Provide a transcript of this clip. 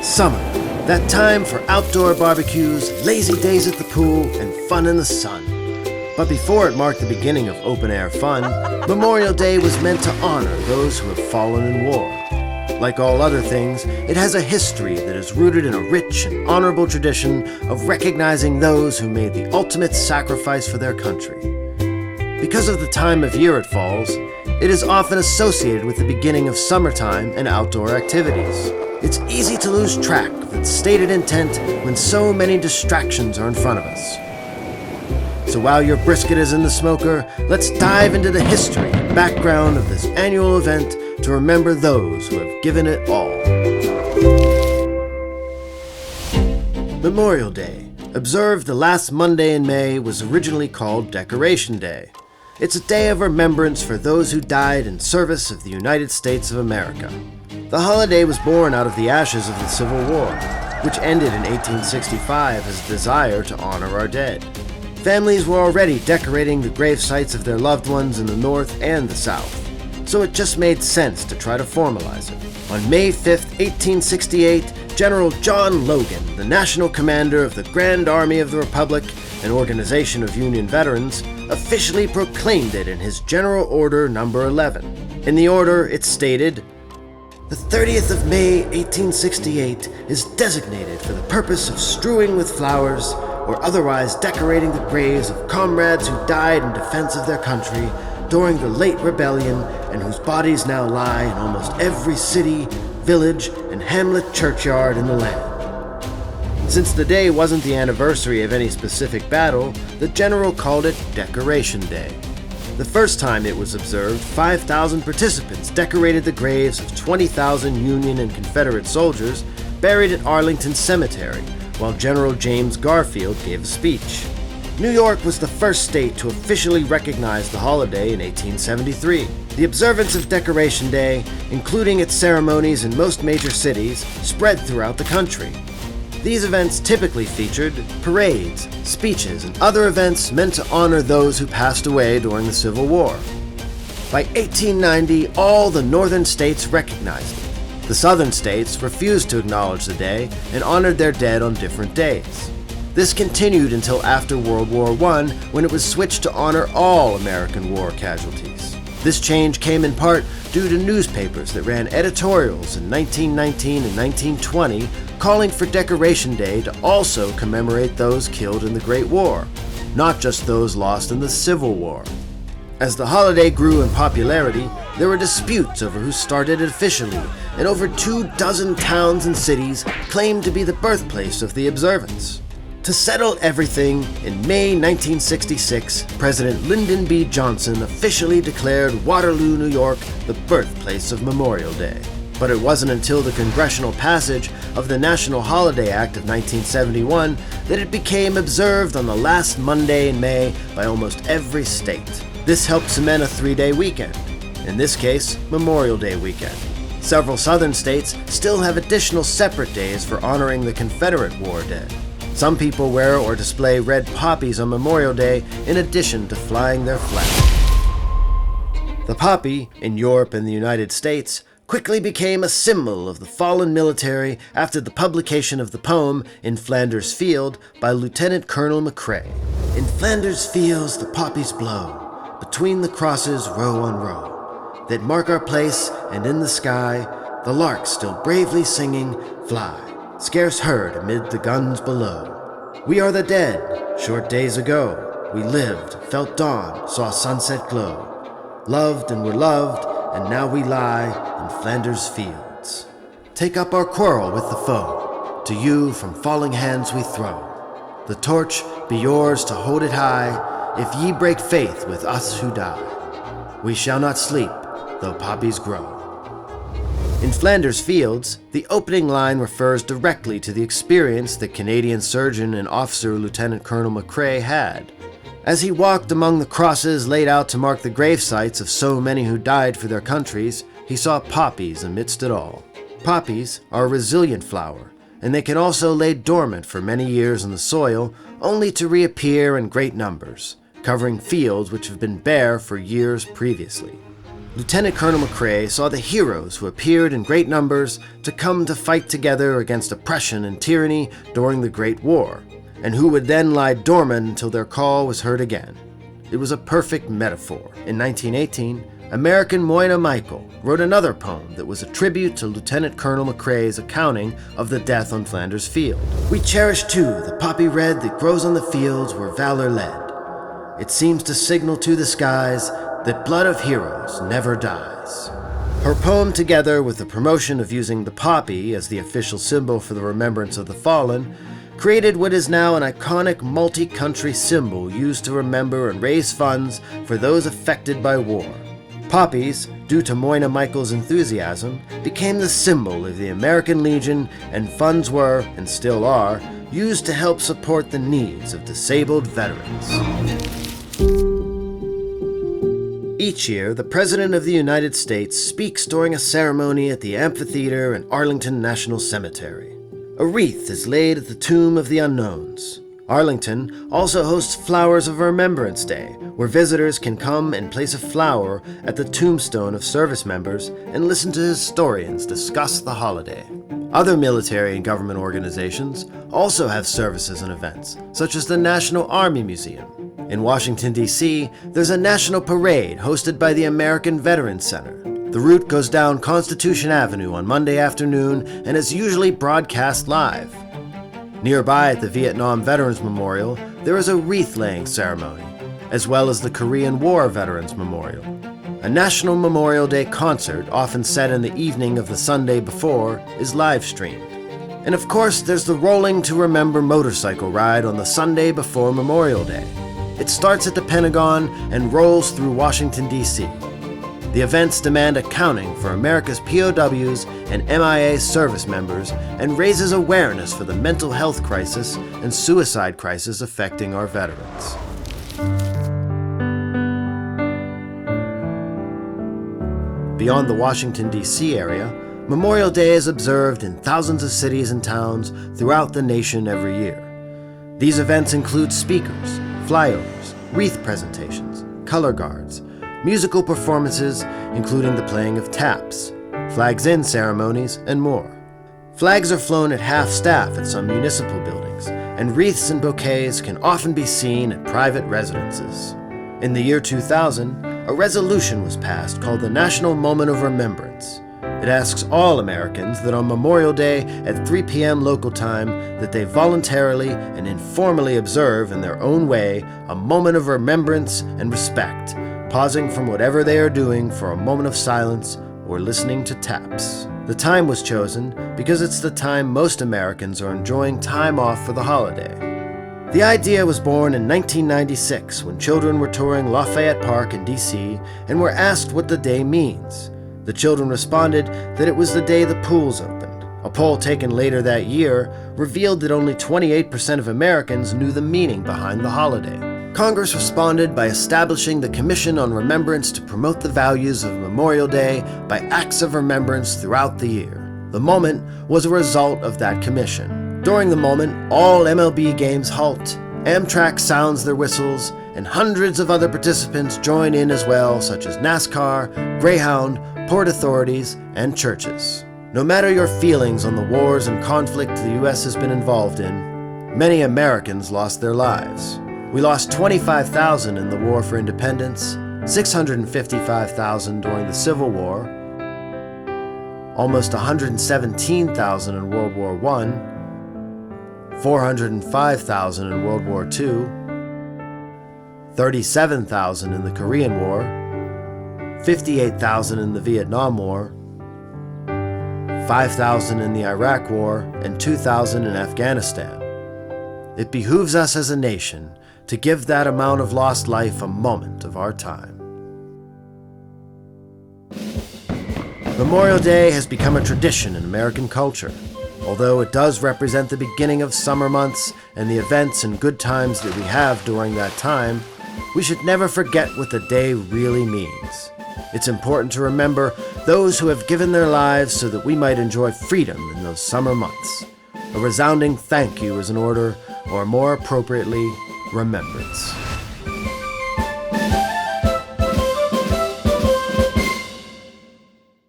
Summer, that time for outdoor barbecues, lazy days at the pool, and fun in the sun. But before it marked the beginning of open-air fun, Memorial Day was meant to honor those who have fallen in war. Like all other things, it has a history that is rooted in a rich and honorable tradition of recognizing those who made the ultimate sacrifice for their country. Because of the time of year it falls, it is often associated with the beginning of summertime and outdoor activities. It's easy to lose track of its stated intent when so many distractions are in front of us. So while your brisket is in the smoker, let's dive into the history and background of this annual event to remember those who have given it all. Memorial Day, observed the last Monday in May, was originally called Decoration Day. It's a day of remembrance for those who died in service of the United States of America. The holiday was born out of the ashes of the Civil War, which ended in 1865 as a desire to honor our dead. Families were already decorating the grave sites of their loved ones in the North and the South, so it just made sense to try to formalize it. On May 5, 1868, General John Logan, the national commander of the Grand Army of the Republic, an organization of Union veterans, officially proclaimed it in his General Order No. 11. In the order, it stated, "The 30th of May, 1868 is designated for the purpose of strewing with flowers or otherwise decorating the graves of comrades who died in defense of their country during the late rebellion and whose bodies now lie in almost every city, village, and hamlet churchyard in the land." Since the day wasn't the anniversary of any specific battle, the general called it Decoration Day. The first time it was observed, 5,000 participants decorated the graves of 20,000 Union and Confederate soldiers buried at Arlington Cemetery, while General James Garfield gave a speech. New York was the first state to officially recognize the holiday in 1873. The observance of Decoration Day, including its ceremonies in most major cities, spread throughout the country. These events typically featured parades, speeches, and other events meant to honor those who passed away during the Civil War. By 1890, all the northern states recognized it. The southern states refused to acknowledge the day and honored their dead on different days. This continued until after World War I, when it was switched to honor all American war casualties. This change came in part due to newspapers that ran editorials in 1919 and 1920 calling for Decoration Day to also commemorate those killed in the Great War, not just those lost in the Civil War. As the holiday grew in popularity, there were disputes over who started it officially, and over 24 towns and cities claimed to be the birthplace of the observance. To settle everything, in May 1966, President Lyndon B. Johnson officially declared Waterloo, New York, the birthplace of Memorial Day. But it wasn't until the congressional passage of the National Holiday Act of 1971 that it became observed on the last Monday in May by almost every state. This helped cement a 3-day weekend, in this case, Memorial Day weekend. Several southern states still have additional separate days for honoring the Confederate war dead. Some people wear or display red poppies on Memorial Day in addition to flying their flag. The poppy, in Europe and the United States, quickly became a symbol of the fallen military after the publication of the poem In Flanders Field by Lieutenant Colonel McCrae. In Flanders fields the poppies blow, between the crosses row on row, that mark our place, and in the sky, the larks still bravely singing, fly, scarce heard amid the guns below. We are the dead, short days ago, we lived, felt dawn, saw sunset glow, loved and were loved, and now we lie in Flanders fields. Take up our quarrel with the foe, to you from falling hands we throw. The torch be yours to hold it high, if ye break faith with us who die. We shall not sleep, though poppies grow. In Flanders Fields, the opening line refers directly to the experience that Canadian surgeon and officer Lieutenant Colonel McCrae had. As he walked among the crosses laid out to mark the grave sites of so many who died for their countries, he saw poppies amidst it all. Poppies are a resilient flower, and they can also lay dormant for many years in the soil, only to reappear in great numbers, covering fields which have been bare for years previously. Lieutenant Colonel McCrae saw the heroes who appeared in great numbers to come to fight together against oppression and tyranny during the Great War, and who would then lie dormant until their call was heard again. It was a perfect metaphor. In 1918, American Moina Michael wrote another poem that was a tribute to Lieutenant Colonel McCrae's accounting of the death on Flanders Field. We cherish too the poppy red that grows on the fields where valor led. It seems to signal to the skies that blood of heroes never dies. Her poem, together with the promotion of using the poppy as the official symbol for the remembrance of the fallen, created what is now an iconic multi-country symbol used to remember and raise funds for those affected by war. Poppies, due to Moina Michael's enthusiasm, became the symbol of the American Legion, and funds were, and still are, used to help support the needs of disabled veterans. Each year, the President of the United States speaks during a ceremony at the amphitheater in Arlington National Cemetery. A wreath is laid at the Tomb of the Unknowns. Arlington also hosts Flowers of Remembrance Day, where visitors can come and place a flower at the tombstone of service members and listen to historians discuss the holiday. Other military and government organizations also have services and events, such as the National Army Museum. In Washington, D.C., there's a national parade hosted by the American Veterans Center. The route goes down Constitution Avenue on Monday afternoon and is usually broadcast live. Nearby at the Vietnam Veterans Memorial, there is a wreath-laying ceremony, as well as the Korean War Veterans Memorial. A National Memorial Day concert, often set in the evening of the Sunday before, is live-streamed. And of course, there's the Rolling to Remember motorcycle ride on the Sunday before Memorial Day. It starts at the Pentagon and rolls through Washington, D.C. The events demand accounting for America's POWs and MIA service members and raises awareness for the mental health crisis and suicide crisis affecting our veterans. Beyond the Washington, D.C. area, Memorial Day is observed in thousands of cities and towns throughout the nation every year. These events include speakers, flyovers, wreath presentations, color guards, musical performances, including the playing of taps, flags-in ceremonies, and more. Flags are flown at half-staff at some municipal buildings, and wreaths and bouquets can often be seen at private residences. In the year 2000, a resolution was passed called the National Moment of Remembrance. It asks all Americans that on Memorial Day at 3 p.m. local time that they voluntarily and informally observe in their own way a moment of remembrance and respect, pausing from whatever they are doing for a moment of silence or listening to taps. The time was chosen because it's the time most Americans are enjoying time off for the holiday. The idea was born in 1996 when children were touring Lafayette Park in D.C. and were asked what the day means. The children responded that it was the day the pools opened. A poll taken later that year revealed that only 28% of Americans knew the meaning behind the holiday. Congress responded by establishing the Commission on Remembrance to promote the values of Memorial Day by acts of remembrance throughout the year. The moment was a result of that commission. During the moment, all MLB games halt, Amtrak sounds their whistles, and hundreds of other participants join in as well, such as NASCAR, Greyhound, port authorities, and churches. No matter your feelings on the wars and conflict the U.S. has been involved in, many Americans lost their lives. We lost 25,000 in the War for Independence, 655,000 during the Civil War, almost 117,000 in World War I, 405,000 in World War II, 37,000 in the Korean War, 58,000 in the Vietnam War, 5,000 in the Iraq War, and 2,000 in Afghanistan. It behooves us as a nation to give that amount of lost life a moment of our time. Memorial Day has become a tradition in American culture. Although it does represent the beginning of summer months and the events and good times that we have during that time, we should never forget what the day really means. It's important to remember those who have given their lives so that we might enjoy freedom in those summer months. A resounding thank you is in order, or more appropriately, remembrance.